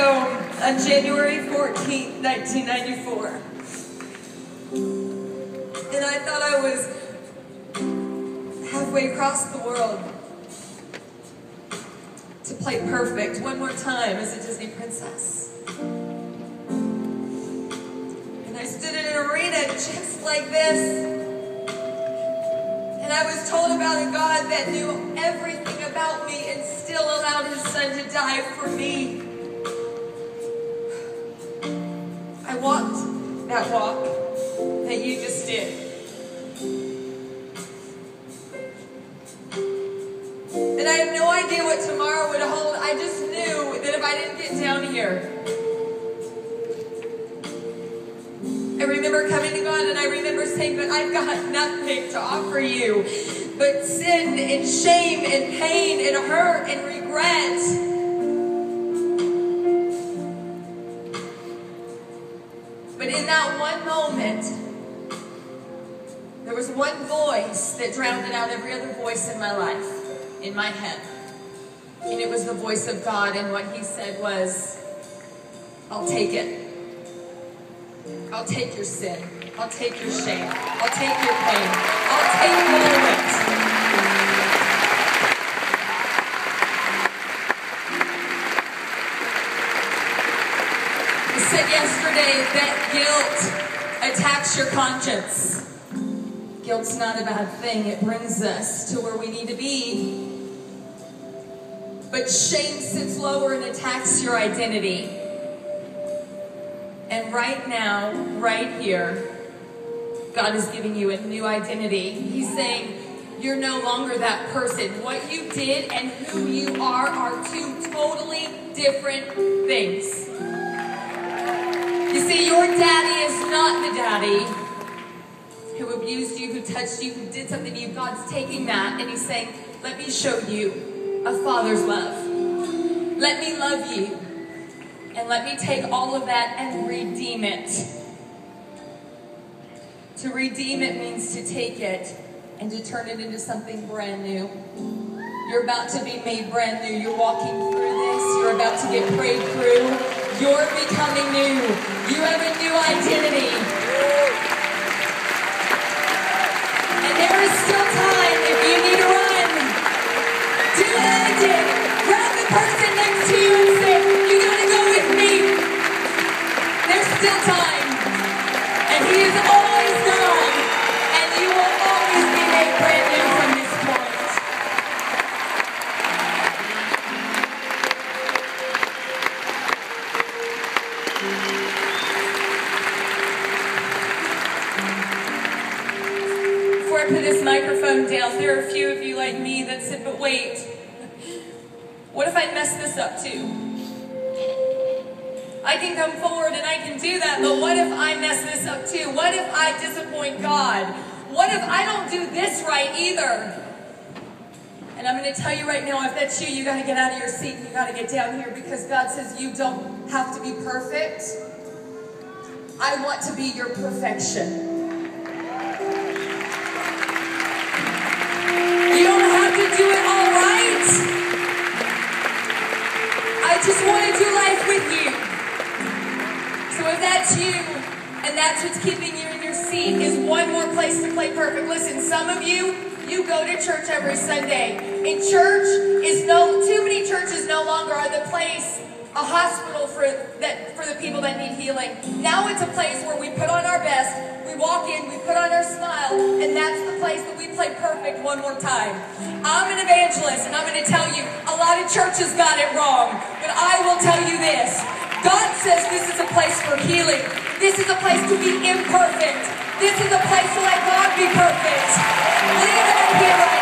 So, on January 14th, 1994, and I thought I was halfway across the world to play perfect one more time as a Disney princess. And I stood in an arena just like this, and I was told about a God that knew everything about me and still allowed his son to die for me. I walked that walk that you just did. And I have no idea what tomorrow would hold. I just knew that if I didn't get down here. I remember coming to God and I remember saying, but I've got nothing to offer you but sin and shame and pain and hurt and regret. But in that one moment, there was one voice that drowned out every other voice in my life, in my head. And it was the voice of God, and what he said was, I'll take it. I'll take your sin. I'll take your shame. I'll take your pain. I'll take all of it. I said yesterday that guilt attacks your conscience. Guilt's not a bad thing. It brings us to where we need to be. But shame sits lower and attacks your identity. And right now, right here, God is giving you a new identity. He's saying, you're no longer that person. What you did and who you are two totally different things. You see, your daddy is not the daddy who abused you, who touched you, who did something to you. God's taking that and he's saying, let me show you a father's love. Let me love you. And let me take all of that and redeem it. To redeem it means to take it and to turn it into something brand new. You're about to be made brand new. You're walking through this. You're about to get prayed through. You're becoming new. You have a new identity. And there is still time if you need to run. Do what I did. Grab the person next to you and say, you gotta go with me. There's still time. And he is always God. And you will always be made brand new from this point. Before I put this microphone down, there are a few of you like me that said, but wait, what if I mess this up too? I can come forward and I can do that, but what if I mess this up too? What if I disappoint God? What if I don't do this right either? And I'm going to tell you right now, if that's you, you got to get out of your seat and you got to get down here because God says you don't have to be perfect. I want to be your perfection. You don't have to do it all right. I just want to do life with you. So if that's you, and that's what's keeping you in your seat, is one more place to play perfect. Listen, some of you, you go to church every Sunday. And church is too many churches no longer are the place, a hospital for the people that need healing. Now it's a place where we put on our best, we walk in, we put on our smile, and that's the place that we play perfect one more time. I'm an evangelist, and I'm going to tell you, a lot of churches got it wrong. But I will tell you this. God says this is a place for healing. This is a place to be imperfect. This is a place to let God be perfect. Leave it up here right